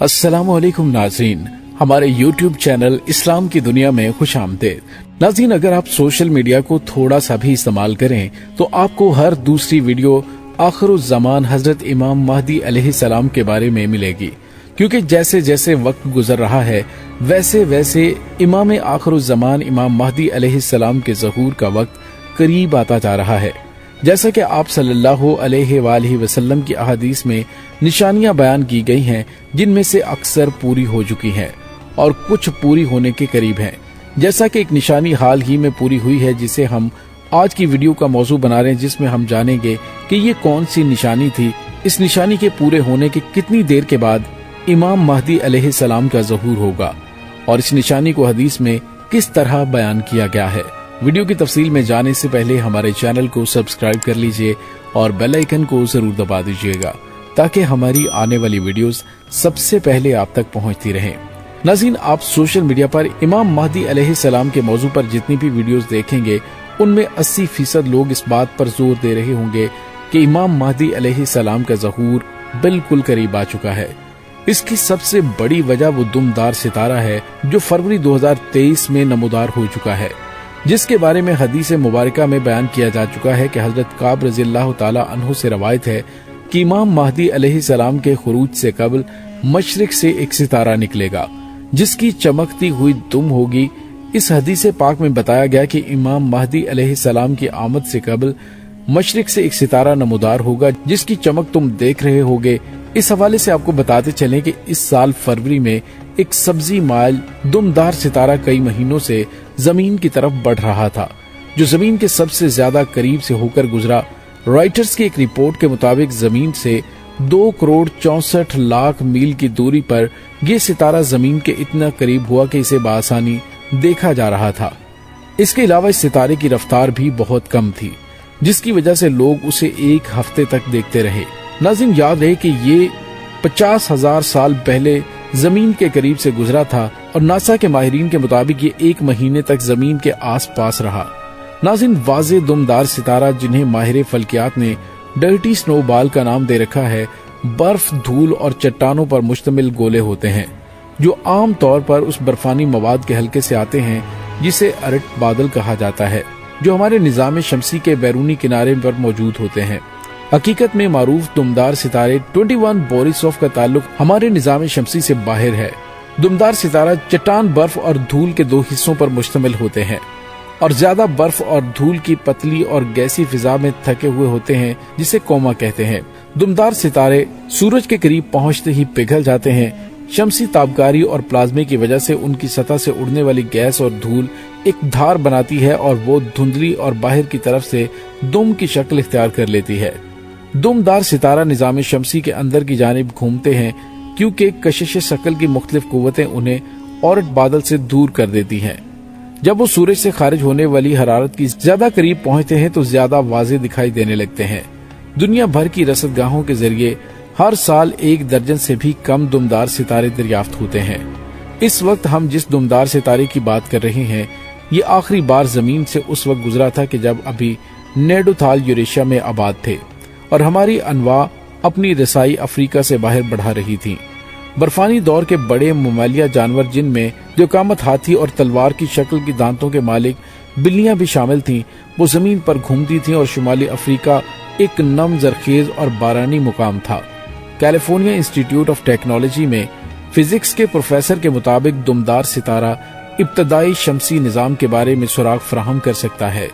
अस्सलामुअलैकुम नाज़रीन, हमारे YouTube चैनल इस्लाम की दुनिया में खुश आमदीद। नाज़रीन, अगर आप सोशल मीडिया को थोड़ा सा भी इस्तेमाल करें तो आपको हर दूसरी वीडियो आखिरुज़्ज़मान हजरत इमाम महदी अलैहिस्सलाम के बारे में मिलेगी, क्योंकि जैसे जैसे वक्त गुजर रहा है वैसे वैसे इमाम आखिरुज़्ज़मान इमाम महदी अलैहिस्सलाम के ज़हूर का वक्त करीब आता जा रहा है। जैसा कि आप सल्लल्लाहु अलैहि वसल्लम की अहादीस में निशानियां बयान की गई हैं, जिनमें से अक्सर पूरी हो चुकी हैं और कुछ पूरी होने के करीब हैं। जैसा कि एक निशानी हाल ही में पूरी हुई है, जिसे हम आज की वीडियो का मौजू बना रहे हैं, जिसमें हम जानेंगे कि ये कौन सी निशानी थी, इस निशानी के पूरे होने के कितनी देर के बाद इमाम महदी अलैहिस्सलाम का ज़हूर होगा और इस निशानी को हदीस में किस तरह बयान किया गया है। वीडियो की तफसील में जाने से पहले हमारे चैनल को सब्सक्राइब कर लीजिए और बेल आइकन को जरूर दबा दीजिएगा, ताकि हमारी आने वाली वीडियोस सबसे पहले आप तक पहुंचती रहें। नाज़रीन, आप सोशल मीडिया पर इमाम महदी अलैहिस्सलाम के मौजू पर जितनी भी वीडियोस देखेंगे, उनमें 80% लोग इस बात पर जोर दे रहे होंगे कि इमाम महदी अलैहिस्सलाम का ज़हूर बिल्कुल करीब आ चुका है। इसकी सबसे बड़ी वजह वो दुमदार सितारा है जो फरवरी 2023 में नमूदार हो चुका है, जिसके बारे में हदीस मुबारका में बयान किया जा चुका है कि हजरत काब रज़ियल्लाहु ताला अन्हु से रवायत है कि इमाम महदी अलैहिस्सलाम के खुरूज से कबल मशरिक से एक सितारा निकलेगा जिसकी चमकती हुई दुम होगी। इस हदीस पाक में बताया गया कि इमाम महदी अलैहिस्सलाम की आमद से कबल मशरिक से एक सितारा नमूदार होगा जिसकी चमक तुम देख रहे होगे। इस हवाले से आपको बताते चलें कि इस साल फरवरी में एक सब्जी माइल दुमदार सितारा कई महीनों से जमीन की तरफ बढ़ रहा था, जो जमीन के सबसे ज्यादा करीब से होकर गुजरा। रॉयटर्स की एक रिपोर्ट के मुताबिक जमीन से 2,64,00,000 मील की दूरी पर यह सितारा जमीन के इतना करीब हुआ कि इसे बआसानी देखा जा रहा था। इसके अलावा इस सितारे की रफ्तार भी बहुत कम थी, जिसकी वजह से लोग उसे एक हफ्ते तक देखते रहे। नाज़रीन, याद रहे कि ये 50,000 साल पहले जमीन के करीब से गुजरा था और नासा के माहिरीन के मुताबिक ये 1 महीने तक जमीन के आसपास रहा। नाज़रीन, वाज़े दुमदार सितारा, जिन्हें माहिर फल्कियात ने डर्टी स्नोबॉल का नाम दे रखा है, बर्फ, धूल और चट्टानों पर मुश्तमिल गोले होते हैं जो आम तौर पर उस बर्फानी मवाद के हल्के से आते हैं जिसे अरट बादल कहा जाता है, जो हमारे निज़ाम शमसी के बैरूनी किनारे पर मौजूद होते हैं। हकीकत में मारूफ दुमदार सितारे 21 बोरिसोव का ताल्लुक हमारे निज़ाम शमसी से बाहर है। दुमदार सितारा चट्टान, बर्फ और धूल के 2 हिस्सों पर मुश्तमिल होते हैं और ज्यादा बर्फ और धूल की पतली और गैसी फिजा में थके हुए होते हैं, जिसे कोमा कहते हैं। दुमदार सितारे सूरज के करीब पहुंचते ही पिघल जाते हैं। शमसी ताबकारी और प्लाज्मे की वजह से उनकी सतह से उड़ने वाली गैस और धूल एक धार बनाती है और वो धुंधली और बाहर की तरफ से दुम की शक्ल इख्तियार कर लेती है। दुमदार सितारा निज़ाम शमसी के अंदर की जानिब घूमते हैं, क्योंकि कशिश शक्ल की मुख्तलिफ कुव्वतें उन्हें औरत बादल से दूर कर देती हैं। जब वो सूरज से खारिज होने वाली हरारत की ज्यादा करीब पहुंचते हैं तो ज्यादा वाज़े दिखाई देने लगते हैं। दुनिया भर की रसदगाहों के जरिए हर साल 1 दर्जन से भी कम दुमदार सितारे दरियाफ्त होते हैं। इस वक्त हम जिस दुमदार सितारे की बात कर रहे हैं, ये आखिरी बार जमीन से उस वक्त गुजरा था कि जब अभी नेडोथाल यूरेशिया में आबाद थे और हमारी अनवा अपनी रसाई अफ्रीका से बाहर बढ़ा रही थी। बर्फानी दौर के बड़े ममालिया जानवर, जिनमें द्योकामत हाथी और तलवार की शक्ल की दांतों के मालिक बिल्लियां भी शामिल थीं, वो जमीन पर घूमती थीं और शुमाली अफ्रीका एक नम, जरखेज और बारानी मुकाम था। कैलिफोर्निया इंस्टीट्यूट ऑफ टेक्नोलॉजी में फिजिक्स के प्रोफेसर के मुताबिक दुमदार सितारा इब्तदाई शमसी निज़ाम के बारे में सुराग फराहम कर सकता है,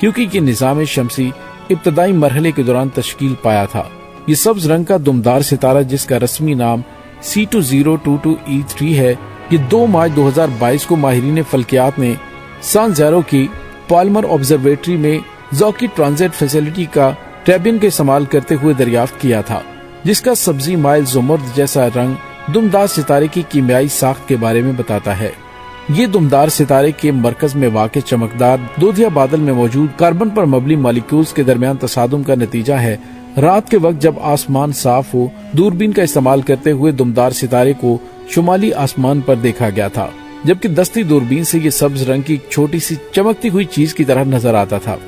क्योंकि ये निज़ाम शमसी इब्तदाई मरहले के दौरान तश्कील पाया था। ये सब्ज रंग का दुमदार सितारा, जिसका रस्मी नाम C2022E3 है, ये 2 मार्च 2022 को माहिरीन फल्कियात ने सान ज़ेरो की पाल्मर ऑब्जर्वेटरी में ज़ौकी ट्रांजिट फैसिलिटी का ट्रेबियन के इस्तेमाल करते हुए दरियाफ्त किया था, जिसका सब्जी माइल जुमर्द जैसा रंग दुमदार सितारे की कीमियाई साख्त के बारे में बताता है। ये दुमदार सितारे के मरकज में वाक़े चमकदार दूधिया बादल में मौजूद कार्बन पर मबनी मॉलिक्यूल्स के दरमियान तसादुम का नतीजा है। रात के वक्त जब आसमान साफ हो, दूरबीन का इस्तेमाल करते हुए दुमदार सितारे को शुमाली आसमान पर देखा गया था, जबकि दस्ती दूरबीन से ये सब्ज रंग की छोटी सी चमकती हुई चीज की तरह नजर आता था।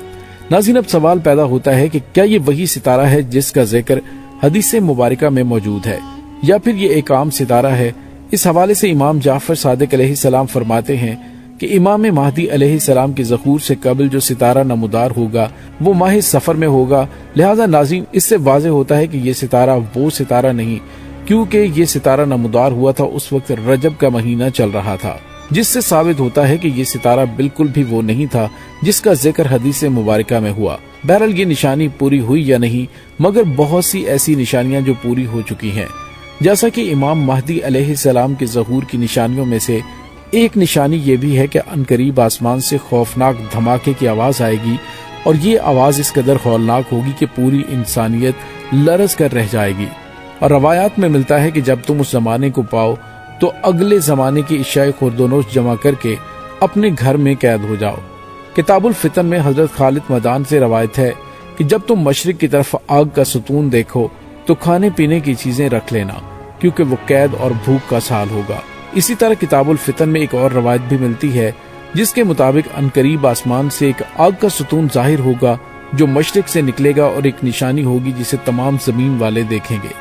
नाज़रीन, अब सवाल पैदा होता है कि क्या ये वही सितारा है जिसका जिक्र हदीस मुबारका में मौजूद है? یا پھر یہ ایک عام ستارہ ہے؟ اس حوالے سے امام جعفر صادق علیہ السلام فرماتے ہیں کہ امام مہدی علیہ السلام کے ظہور سے قبل جو ستارہ نمودار ہوگا وہ ماہ سفر میں ہوگا۔ لہذا ناظرین، اس سے واضح ہوتا ہے کہ یہ ستارہ وہ ستارہ نہیں، کیونکہ یہ ستارہ نمودار ہوا تھا اس وقت رجب کا مہینہ چل رہا تھا، جس سے ثابت ہوتا ہے کہ یہ ستارہ بالکل بھی وہ نہیں تھا جس کا ذکر حدیث مبارکہ میں ہوا۔ بہرحال یہ نشانی پوری ہوئی یا نہیں، مگر بہت سی ایسی نشانیاں جو پوری ہو چکی ہیں، جیسا کہ امام مہدی علیہ السلام کے ظہور کی نشانیوں میں سے ایک نشانی یہ بھی ہے کہ عنقریب آسمان سے خوفناک دھماکے کی آواز آئے گی، اور یہ آواز اس قدر ہولناک ہوگی کہ پوری انسانیت لرز کر رہ جائے گی۔ اور روایات میں ملتا ہے کہ جب تم اس زمانے کو پاؤ تو اگلے زمانے کی اشیاء خوردونوش جمع کر کے اپنے گھر میں قید ہو جاؤ۔ کتاب الفتن میں حضرت خالد مدان سے روایت ہے کہ جب تم مشرق کی طرف آگ کا ستون دیکھو تو کھانے پینے کی چیزیں رکھ لینا، کیونکہ وہ قید اور بھوک کا سال ہوگا۔ اسی طرح کتاب الفتن میں ایک اور روایت بھی ملتی ہے جس کے مطابق عنقریب آسمان سے ایک آگ کا ستون ظاہر ہوگا جو مشرق سے نکلے گا، اور ایک نشانی ہوگی جسے تمام زمین والے دیکھیں گے۔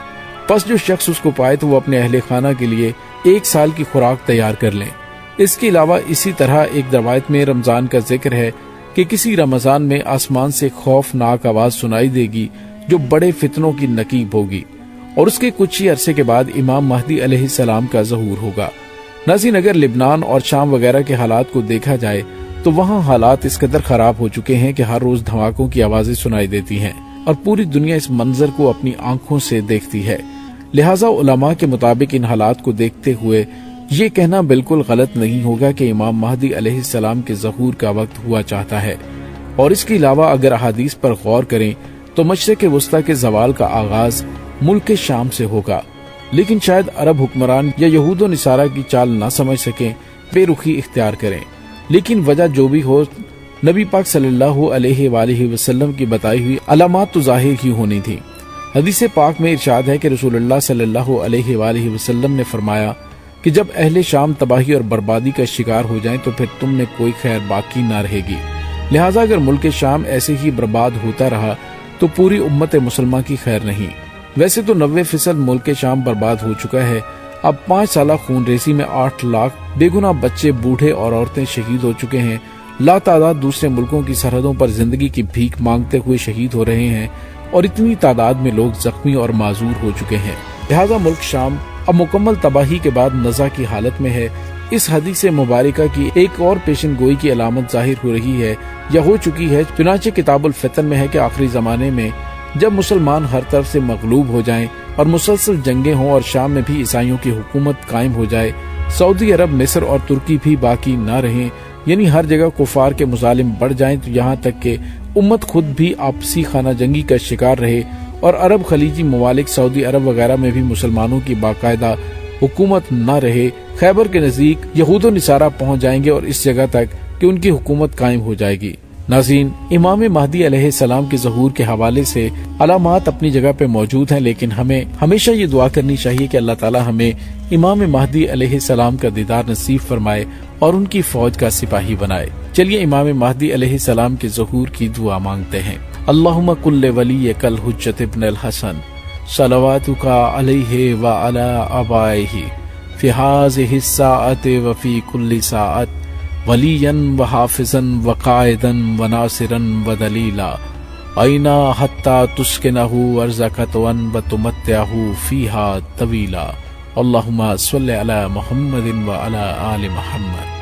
پس جو شخص اس کو پائے تو وہ اپنے اہل خانہ کے لیے 1 سال کی خوراک تیار کر لیں۔ اس کے علاوہ اسی طرح ایک روایت میں رمضان کا ذکر ہے کہ کسی رمضان میں آسمان سے خوفناک آواز سنائی دے گی جو بڑے فتنوں کی نقیب ہوگی، اور اس کے کچھ ہی عرصے کے بعد امام مہدی علیہ السلام کا ظہور ہوگا۔ ناظرین، اگر لبنان اور شام وغیرہ کے حالات کو دیکھا جائے تو وہاں حالات اس قدر خراب ہو چکے ہیں کہ ہر روز دھماکوں کی آوازیں سنائی دیتی ہیں، اور پوری دنیا اس منظر کو اپنی آنکھوں سے دیکھتی ہے۔ لہٰذا علماء کے مطابق ان حالات کو دیکھتے ہوئے یہ کہنا بالکل غلط نہیں ہوگا کہ امام مہدی علیہ السلام کے ظہور کا وقت ہوا چاہتا ہے۔ اور اس کے علاوہ اگر احادیث پر غور کریں تو مشرق وسطیٰ کے زوال کا آغاز ملک شام سے ہوگا، لیکن شاید عرب حکمران یا یہود و نصارہ کی چال نہ سمجھ سکیں، بے رخی اختیار کریں۔ لیکن وجہ جو بھی ہو، نبی پاک صلی اللہ علیہ وآلہ وسلم کی بتائی ہوئی علامات تو ظاہر ہی ہونی تھی۔ حدیث پاک میں ارشاد ہے کہ رسول اللہ صلی اللہ علیہ وآلہ وسلم نے فرمایا کہ جب اہل شام تباہی اور بربادی کا شکار ہو جائیں تو پھر تم میں کوئی خیر باقی نہ رہے گی۔ لہٰذا اگر ملک شام ایسے ہی برباد ہوتا رہا تو پوری امت مسلمہ کی خیر نہیں۔ ویسے تو 90% ملک شام برباد ہو چکا ہے۔ اب 5 سالہ خون ریزی میں 8 لاکھ بے گناہ بچے، بوڑھے اور عورتیں شہید ہو چکے ہیں۔ لا تعداد دوسرے ملکوں کی سرحدوں پر زندگی کی بھیک مانگتے ہوئے شہید ہو رہے ہیں، اور اتنی تعداد میں لوگ زخمی اور معذور ہو چکے ہیں۔ لہذا ملک شام اب مکمل تباہی کے بعد نزع کی حالت میں ہے۔ اس حدیث مبارکہ کی ایک اور پیشن گوئی کی علامت ظاہر ہو رہی ہے یا ہو چکی ہے، چنانچہ کتاب الفتن میں ہے کہ آخری زمانے میں جب مسلمان ہر طرف سے مغلوب ہو جائیں اور مسلسل جنگیں ہوں اور شام میں بھی عیسائیوں کی حکومت قائم ہو جائے، سعودی عرب، مصر اور ترکی بھی باقی نہ رہیں، یعنی ہر جگہ کفار کے مظالم بڑھ جائیں، تو یہاں تک کہ امت خود بھی آپسی خانہ جنگی کا شکار رہے، اور عرب خلیجی ممالک، سعودی عرب وغیرہ میں بھی مسلمانوں کی باقاعدہ حکومت نہ رہے، خیبر کے نزدیک یہود و نصارہ پہنچ جائیں گے اور اس جگہ تک کہ ان کی حکومت قائم ہو جائے گی۔ ناظرین، امام مہدی علیہ السلام کے ظہور کے حوالے سے علامات اپنی جگہ پہ موجود ہیں، لیکن ہمیں ہمیشہ یہ دعا کرنی چاہیے کہ اللہ تعالی ہمیں امام مہدی علیہ السلام کا دیدار نصیب فرمائے اور ان کی فوج کا سپاہی بنائے۔ چلیے امام مہدی علیہ السلام کے ظہور کی دعا مانگتے ہیں۔ اللہم کل ولیک الحجۃ ابن الحسن صلواتک علیہ وعلی آبائہ فی ہذہ الساعۃ وفی کل ساعۃ ولیاً وحافظاً وقائداً وناصراً ودلیلا اینا حتی تسکنہ ارضک طوعاً وتمتعہ فیہا طویلا۔ اللہم صلی علی محمد وعلی آل محمد۔